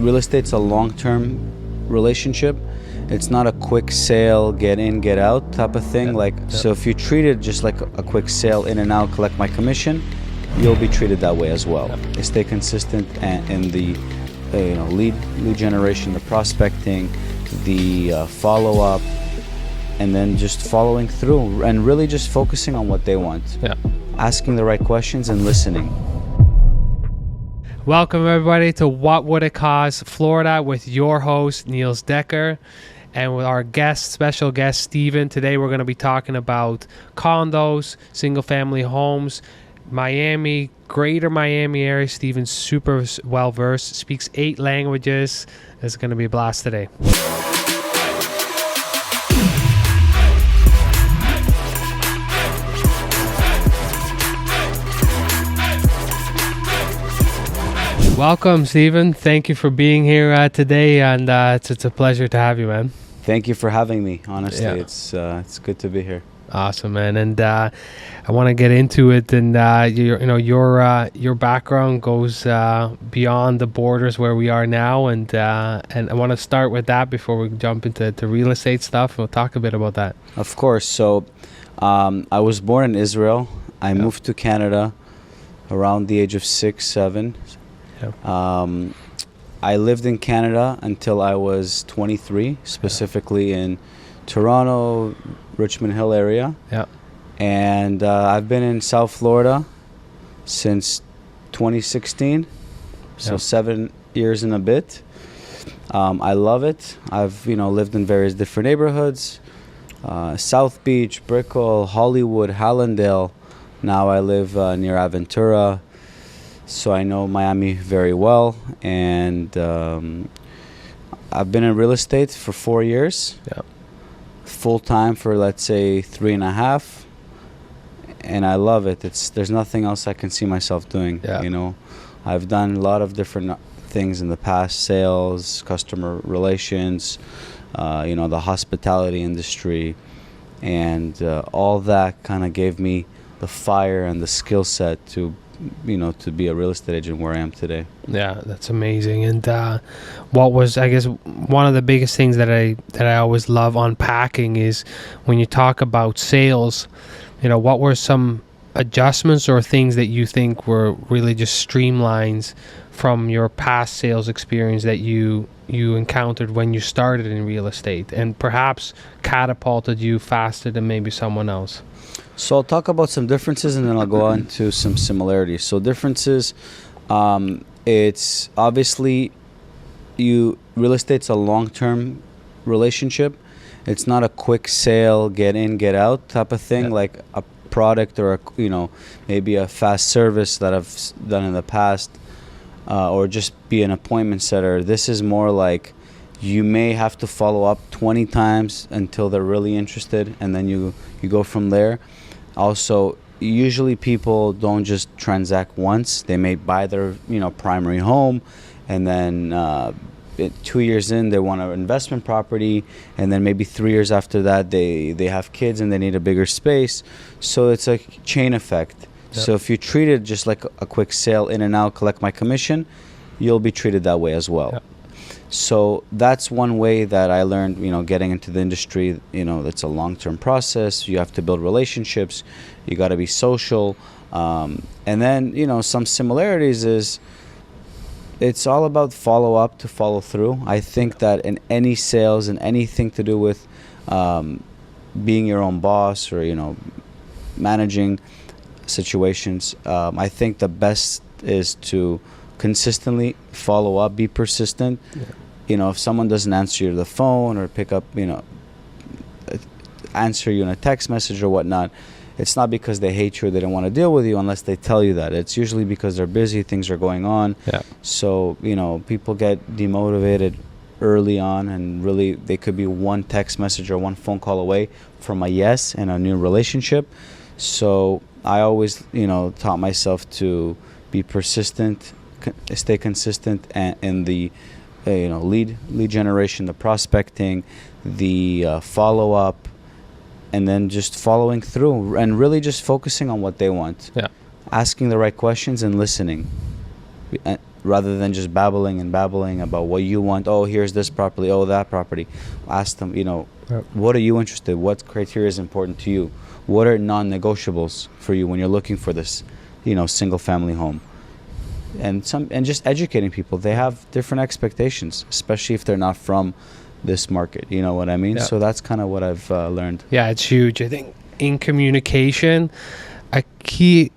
Real estate's a long-term relationship. It's not a quick sale, get in, get out type of thing. So if you treat it just like a quick sale, in and out, collect my commission, you'll be treated that way as well. Stay consistent in the lead generation, the prospecting, the follow-up, and then just following through and really just focusing on what they want. Asking the right questions and listening. Welcome everybody to What Would It Cost Florida with your host Niels Decker and with our special guest Steven. Today we're going to be talking about condos, single family homes, Miami, greater Miami area. Steven's super well versed, speaks 8 languages. It's going to be a blast today. Welcome, Steven. Thank you for being here today, and it's a pleasure to have you, man. Thank you for having me. Honestly, it's good to be here. Awesome, man. And I want to get into it. And your background goes beyond the borders where we are now, and I want to start with that before we jump into real estate stuff. We'll talk a bit about that. Of course. So, I was born in Israel. I moved to Canada around the age of 6, 7. I lived in Canada until I was 23, specifically in Toronto, Richmond Hill area. And I've been in South Florida since 2016, so 7 years and a bit. I love it. I've lived in various different neighborhoods, South Beach, Brickell, Hollywood, Hallandale. Now I live near Aventura. So I know Miami very well, and I've been in real estate for 4 years, full-time for, let's say, 3.5, and I love it. There's nothing else I can see myself doing. I've done a lot of different things in the past: sales, customer relations, the hospitality industry, and all that kind of gave me the fire and the skill set to be a real estate agent where I am today. Yeah, that's amazing. And what was, I guess, one of the biggest things that I always love unpacking is when you talk about sales, what were some adjustments or things that you think were really just streamlines from your past sales experience that you encountered when you started in real estate and perhaps catapulted you faster than maybe someone else? So I'll talk about some differences and then I'll go on to some similarities. So differences, it's obviously real estate's a long-term relationship. It's not a quick sale, get in, get out type of thing, like a product or maybe a fast service that I've done in the past, or just be an appointment setter. This is more like you may have to follow up 20 times until they're really interested, and then you go from there. Also, usually people don't just transact once. They may buy their primary home, and then 2 years in they want an investment property, and then maybe 3 years after that they have kids and they need a bigger space. So it's a chain effect. So if you treat it just like a quick sale, in and out, collect my commission, you'll be treated that way as well. So that's one way that I learned, getting into the industry. It's a long-term process. You have to build relationships. You got to be social. And then, some similarities is it's all about follow-up to follow through. I think that in any sales and anything to do with being your own boss or, managing situations, I think the best is to consistently follow up, be persistent. If someone doesn't answer you the phone or pick up, answer you in a text message or whatnot, it's not because they hate you or they don't want to deal with you unless they tell you that. It's usually because they're busy, things are going on. So, people get demotivated early on, and really they could be one text message or one phone call away from a yes in a new relationship. So I always, taught myself to be persistent, stay consistent in the lead generation, the prospecting, the follow-up, and then just following through and really just focusing on what they want. Asking the right questions and listening. rather than just babbling about what you want. Oh, here's this property. Oh, that property. Ask them, Yep. what are you interested? What criteria is important to you? What are non-negotiables for you when you're looking for this, single family home? And just educating people. They have different expectations, especially if they're not from this market. You know what I mean? Yeah. So that's kind of what I've learned. Yeah, it's huge. I think in communication, a key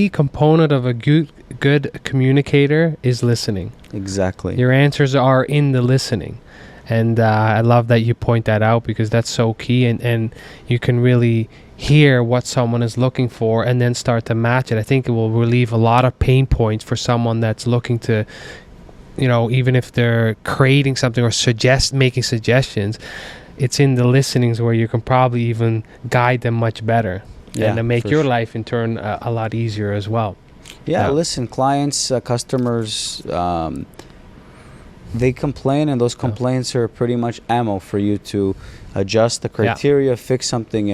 component of a good communicator is listening. Exactly. Your answers are in the listening. And I love that you point that out, because that's so key, and you can really hear what someone is looking for and then start to match it. I think it will relieve a lot of pain points for someone that's looking to, even if they're creating something or making suggestions, it's in the listenings where you can probably even guide them much better, and to make your life in turn a lot easier as well. Yeah, listen, clients, customers, they complain, and those complaints are pretty much ammo for you to adjust the criteria, fix something.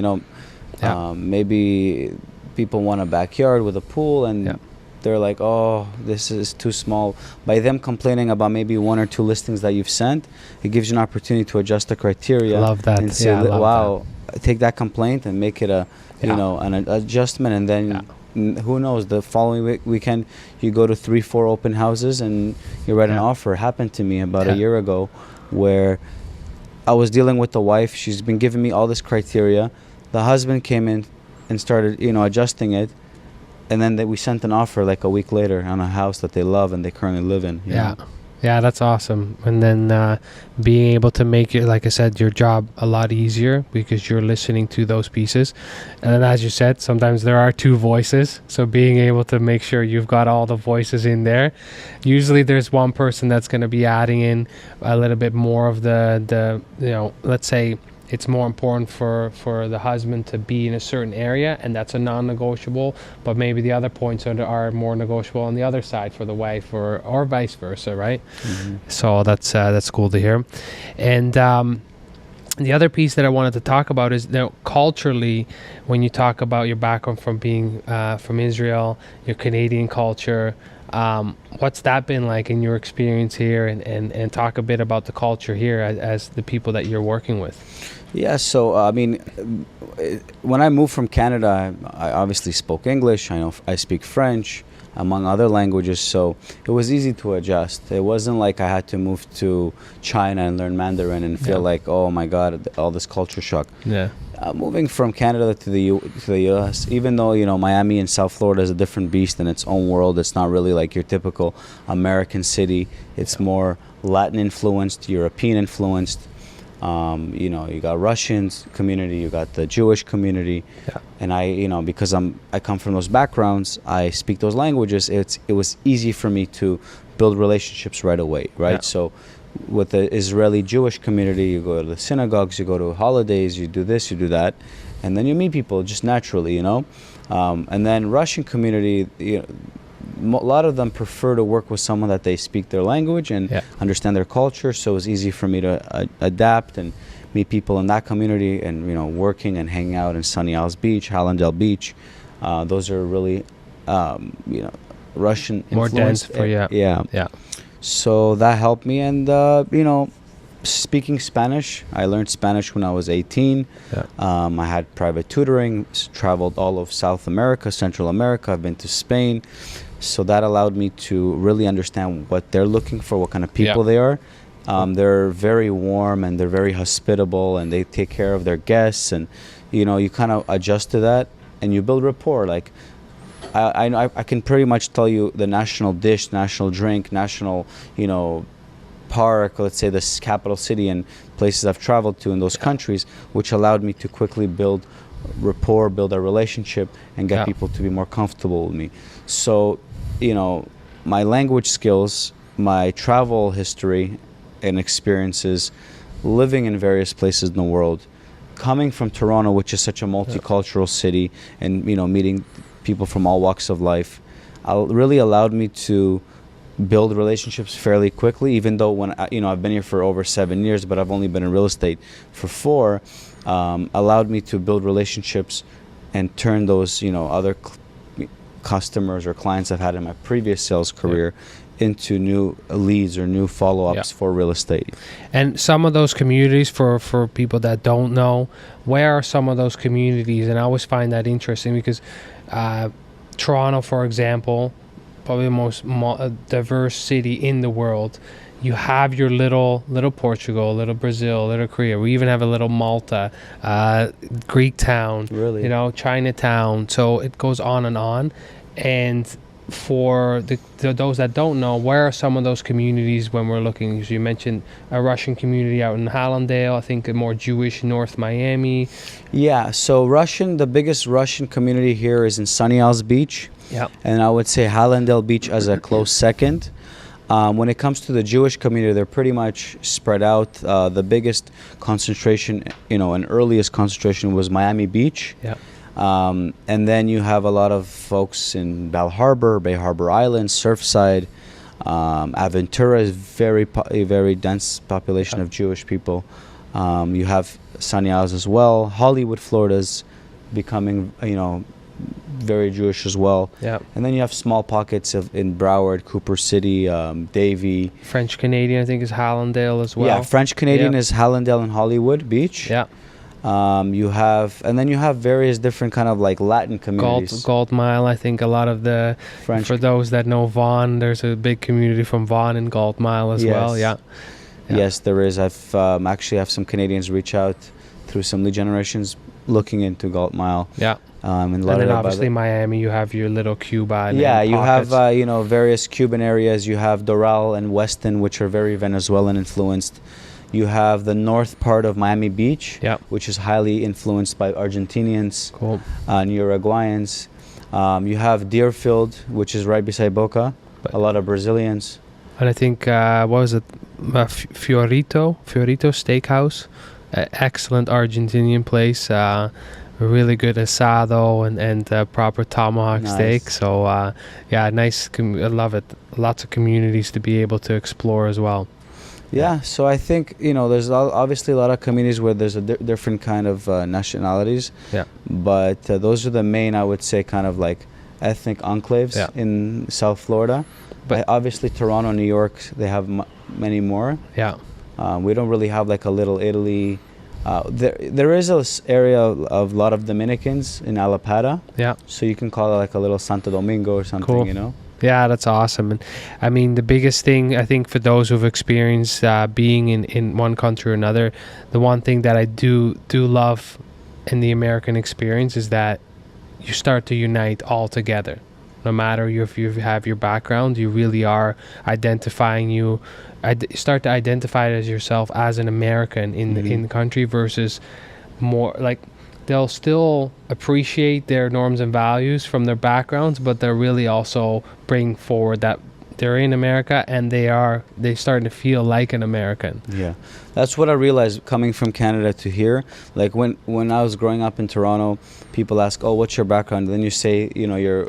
Maybe people want a backyard with a pool, and they're like, oh, this is too small. By them complaining about maybe one or two listings that you've sent, it gives you an opportunity to adjust the criteria. I love that. And say, wow, take that complaint and make it an adjustment, and then who knows, the following weekend you go to 3-4 open houses and you write an offer. It happened to me about a year ago, where I was dealing with the wife. She's been giving me all this criteria. The husband came in and started adjusting it, and then we sent an offer like a week later on a house that they love and they currently live in. Yeah, that's awesome. And then being able to make it, like I said, your job a lot easier, because you're listening to those pieces. And then, as you said, sometimes there are two voices. So being able to make sure you've got all the voices in there. Usually there's one person that's going to be adding in a little bit more of the let's say it's more important for the husband to be in a certain area, and that's a non-negotiable, but maybe the other points are more negotiable on the other side for the wife, or vice versa, right? Mm-hmm. So that's cool to hear. And the other piece that I wanted to talk about is, culturally, when you talk about your background from being from Israel, your Canadian culture, what's that been like in your experience here, and talk a bit about the culture here as the people that you're working with. Yeah, so when I moved from Canada, I obviously spoke English. I speak French, among other languages, so it was easy to adjust. It wasn't like I had to move to China and learn Mandarin and feel like, oh my God, all this culture shock. Yeah. Moving from Canada to the U.S., even though Miami and South Florida is a different beast in its own world, it's not really like your typical American city. It's more Latin influenced, European influenced. You got Russians community, you got the Jewish community, and because I come from those backgrounds, I speak those languages. It was easy for me to build relationships right away, right? Yeah. So with the Israeli Jewish community, you go to the synagogues, you go to holidays, you do this, you do that, and then you meet people just naturally, and then Russian community, a lot of them prefer to work with someone that they speak their language and understand their culture, so it was easy for me to adapt and meet people in that community, and working and hanging out in Sunny Isles Beach, Hallandale Beach. Those are really Russian more influence. dense for you. Yeah. So that helped me, and speaking Spanish. I learned Spanish when I was 18. I had private tutoring, traveled all of South America, Central America. I've been to Spain. So that allowed me to really understand what they're looking for, what kind of people they are. They're very warm, and they're very hospitable, and they take care of their guests, and you kind of adjust to that, and you build rapport. Like I can pretty much tell you the national dish, national drink, national park, let's say this capital city, and places I've traveled to in those countries, which allowed me to quickly build rapport, build a relationship, and get people to be more comfortable with me. So my language skills, my travel history and experiences, living in various places in the world, coming from Toronto, which is such a multicultural city, and meeting people from all walks of life, really allowed me to build relationships fairly quickly. Even though when I've been here for over 7 years, but I've only been in real estate for 4, allowed me to build relationships and turn those other customers or clients I've had in my previous sales career into new leads or new follow-ups for real estate. And some of those communities, for people that don't know, where are some of those communities? And I always find that interesting because Toronto, for example, probably the most diverse city in the world. You have your little Portugal, little Brazil, little Korea. We even have a little Malta, Greek town, Really? you know, Chinatown. So it goes on and on. And for those that don't know, where are some of those communities when we're looking? So you mentioned a Russian community out in Hallandale, I think a more Jewish North Miami. Yeah, so the biggest Russian community here is in Sunny Isles Beach. Yeah. And I would say Hallandale Beach as a close second. When it comes to the Jewish community, they're pretty much spread out. The biggest concentration, and earliest concentration was Miami Beach. Yeah. And then you have a lot of folks in Bal Harbor, Bay Harbor Island, Surfside. Aventura is a very dense population of Jewish people. You have Sunny Isles as well. Hollywood, Florida is becoming, very Jewish as well. Yeah. And then you have small pockets in Broward, Cooper City, Davie. French Canadian, I think, is Hallandale as well. Yeah, French Canadian is Hallandale and Hollywood Beach. Yeah. You have various different kind of like Latin communities. Gold Mile, I think a lot of the French. For those that know Vaughan, there's a big community from Vaughan and Gold Mile as well. Yeah. Yes, there is. I've actually have some Canadians reach out through some lead generations looking into Gold Mile. Yeah. And then obviously Miami, you have your little Cuba. Yeah, you have various Cuban areas. You have Doral and Weston, which are very Venezuelan influenced. You have the north part of Miami Beach, which is highly influenced by Argentinians and Uruguayans. You have Deerfield, which is right beside Boca, a lot of Brazilians. And I think, what was it, Fiorito Steakhouse, excellent Argentinian place, really good asado and proper tomahawk steak. So, nice, I love it. Lots of communities to be able to explore as well. Yeah, so I think, there's obviously a lot of communities where there's a different kind of nationalities. Yeah. But those are the main, I would say, kind of like ethnic enclaves in South Florida. But obviously Toronto, New York, they have many more. Yeah. We don't really have like a Little Italy. There is an area of a lot of Dominicans in Allapattah. Yeah. So you can call it like a little Santo Domingo or something, Yeah, that's awesome. And I mean, the biggest thing, I think, for those who've experienced being in one country or another, the one thing that I do love in the American experience is that you start to unite all together. No matter if you have your background, you really are identifying you start to identify it as yourself as an American in the country versus more like they'll still appreciate their norms and values from their backgrounds, but they're really also bring forward that they're in America and they starting to feel like an American. Yeah, that's what I realized coming from Canada to here. Like when I was growing up in Toronto, people ask, "Oh, what's your background?" Then you say,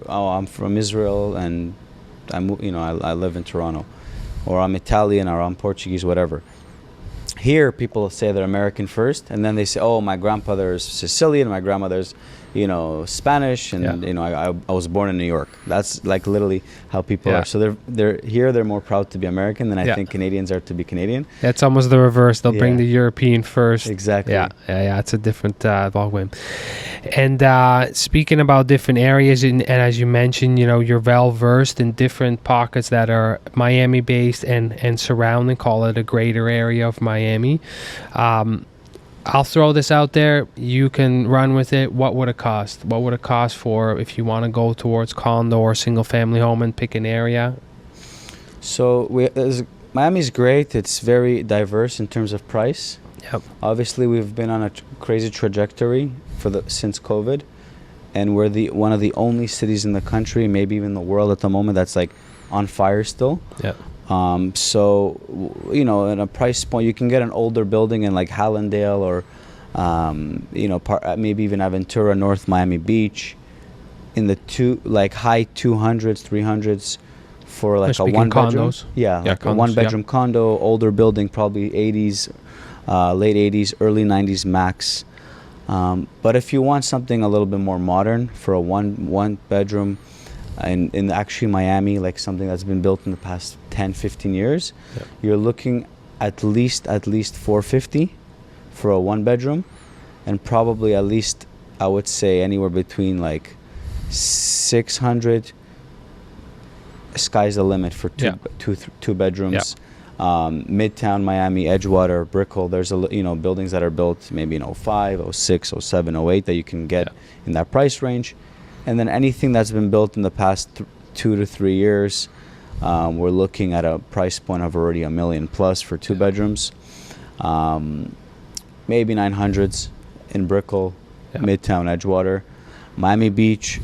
I'm from Israel and I live in Toronto, or I'm Italian or I'm Portuguese, whatever. Here, people say they're American first, and then they say, "Oh, my grandfather is Sicilian, my grandmother's, Spanish, and I was born in New York." That's like literally how people are. So they're more proud to be American than I think Canadians are to be Canadian. It's almost the reverse. They'll bring the European first. Exactly. Yeah. It's a different ballgame. And speaking about different areas, and as you mentioned, you're well versed in different pockets that are Miami based and surrounding. Call it a greater area of Miami. I'll throw this out there. You can run with it. What would it cost? What would it cost for if you want to go towards condo or single family home and pick an area? So Miami's great. It's very diverse in terms of price. Yep. Obviously, we've been on a crazy trajectory since COVID, and we're one of the only cities in the country, maybe even the world at the moment, that's like on fire still. Yeah. So, at a price point, you can get an older building in like Hallandale or, maybe even Aventura, North Miami Beach, in the high 200s, 300s for like a one bedroom. Yeah, like condos, a one bedroom condo, older building, probably 80s, late 80s, early 90s max. But if you want something a little bit more modern for a one bedroom, and in actually Miami, like something that's been built in the past 10, 15 years, you're looking at least 450 for a 1 bedroom, and probably at least, I would say, anywhere between like 600. Sky's the limit for two bedrooms. Midtown Miami, Edgewater, Brickell, there's buildings that are built maybe in 05, 06, 07, 08 that you can get in that price range. And then anything that's been built in the past 2 to 3 years, we're looking at a price point of already $1 million plus for 2 bedrooms. Maybe 900s in Brickell, Midtown, Edgewater. Miami Beach,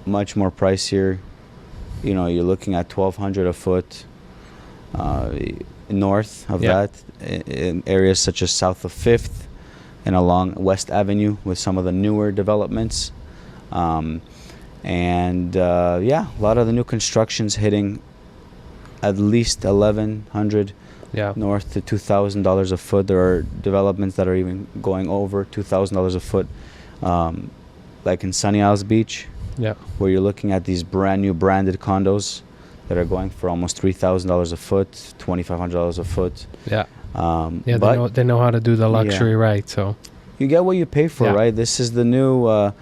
much more pricier. You're looking at $1,200 a foot. North of that, in areas such as south of 5th and along West Avenue with some of the newer developments. A lot of the new constructions hitting at least $1,100 north to $2,000 a foot. There are developments that are even going over $2,000 a foot, like in Sunny Isles Beach, where you're looking at these brand new branded condos that are going for almost $3,000 a foot, $2,500 a foot. They know how to do the luxury right. So you get what you pay for, right? This is the new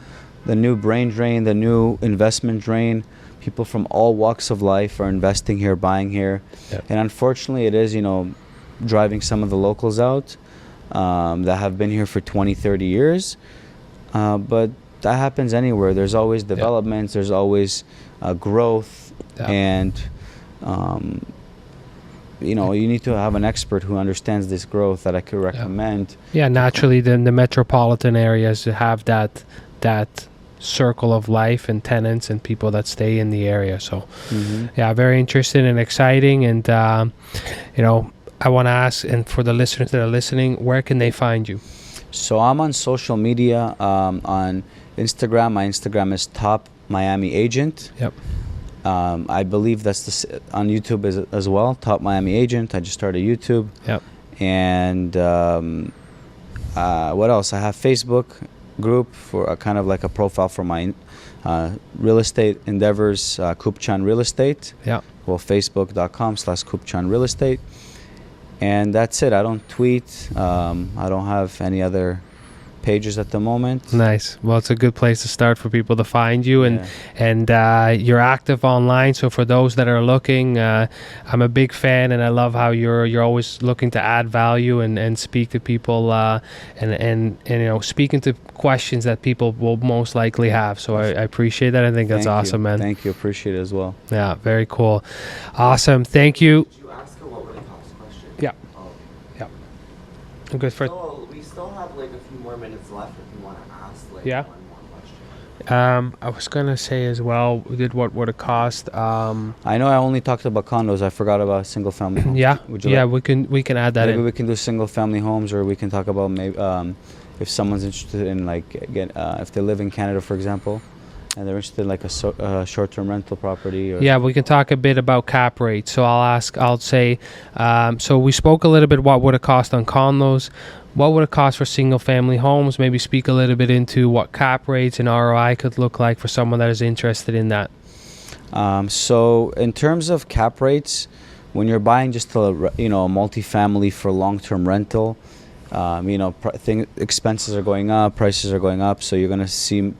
brain drain, the new investment drain. People from all walks of life are investing here, buying here, and unfortunately, it is driving some of the locals out that have been here for 20, 30 years. But that happens anywhere. There's always developments. There's always growth. And you need to have an expert who understands this growth that I could recommend. Naturally, then the metropolitan areas have that circle of life and tenants and people that stay in the area. So very interesting and exciting. And I want to ask, and for the listeners that are listening, where can they find you? So I'm on social media, on Instagram. My Instagram is Top Miami Agent. I believe that's on YouTube as well, Top Miami Agent. I just started YouTube. And what else? I have Facebook group for a kind of like a profile for my real estate endeavors, Kupchan Real Estate. Well, facebook.com/Kupchan Real Estate. And that's it. I don't tweet. I don't have any other pages at the moment. Nice. Well, it's a good place to start for people to find you, and you're active online. So for those that are looking, I'm a big fan, and I love how you're always looking to add value and speak to people, and speaking to questions that people will most likely have. So I appreciate that. I think that's awesome, man. Thank you. Appreciate it as well. Yeah, very cool. Awesome. Thank you. Did you ask her what were the cost question? Yeah. I'm good for. We still have like a few more minutes left if you want to ask one more question. I was gonna say as well, what would it cost? I know I only talked about condos. I forgot about single family homes. We can add that in. Maybe we can do single family homes, or we can talk about maybe if someone's interested in if they live in Canada, for example, and they're interested in like a short-term rental property. We can talk a bit about cap rates. So I'll say, so we spoke a little bit what would it cost on condos. What would it cost for single family homes? Maybe speak a little bit into what cap rates and ROI could look like for someone that is interested in that. So in terms of cap rates, when you're buying just a multifamily for long-term rental, expenses are going up, prices are going up, so you're going to see,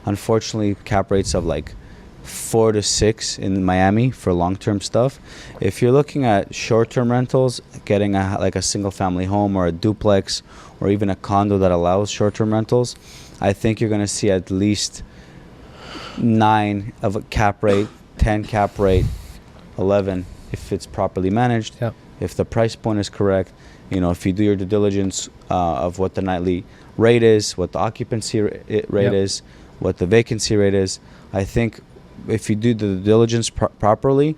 unfortunately, cap rates of like 4 to 6 in Miami for long-term stuff. If you're looking at short-term rentals, getting a single-family home or a duplex or even a condo that allows short-term rentals, I think you're going to see at least 9 of a cap rate, 10 cap rate, 11 if it's properly managed. If the price point is correct, if you do your due diligence of what the nightly rate is, what the occupancy rate is, what the vacancy rate is, I think if you do the diligence properly,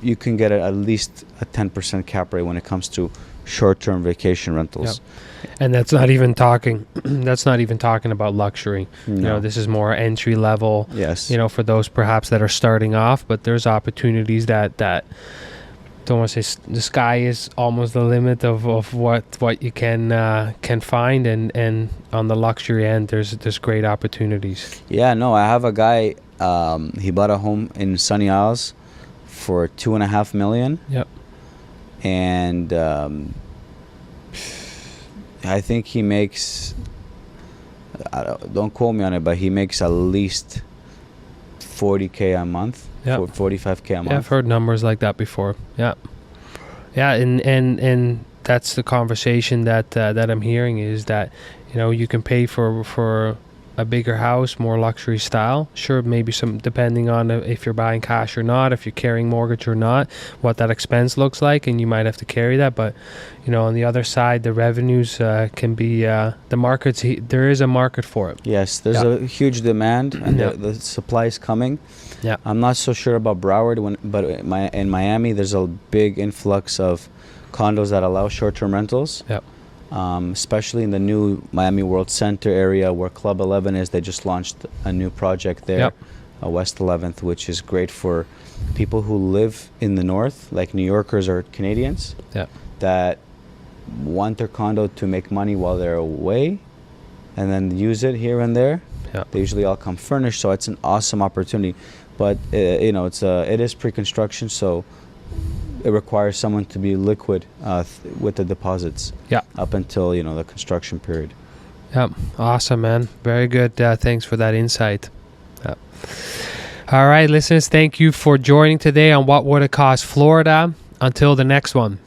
you can get at least a 10% cap rate when it comes to short-term vacation rentals. And that's not even talking about luxury. No. This is more entry level. Yes. For those perhaps that are starting off, but there's opportunities that don't want to say the sky is almost the limit of what you can find, and on the luxury end there's great opportunities. I have a guy He bought a home in Sunny Isles for $2.5 million. Yep. And I think he makes, don't quote me on it, but he makes at least $40K a month. Yep. $45K a month. Yeah, I've heard numbers like that before. Yeah. Yeah, and that's the conversation that I'm hearing, is that, you know, you can pay for a bigger house, more luxury style. Sure, maybe some, depending on if you're buying cash or not, if you're carrying mortgage or not, what that expense looks like, and you might have to carry that. But, you know, on the other side, the revenues can be, the markets, there is a market for it. Yes, there's a huge demand, and the supply is coming. Yeah. I'm not so sure about Broward, but in Miami, there's a big influx of condos that allow short-term rentals. Yep. Especially in the new Miami World Center area where Club 11 is. They just launched a new project there, West 11th, which is great for people who live in the north, like New Yorkers or Canadians, that want their condo to make money while they're away and then use it here and there. They usually all come furnished, so it's an awesome opportunity. But you know, it is pre-construction, so it requires someone to be liquid with the deposits. Up until, you know, the construction period. Awesome, man. Very good. Thanks for that insight. All right, listeners, thank you for joining today on What Would It Cost Florida. Until the next one.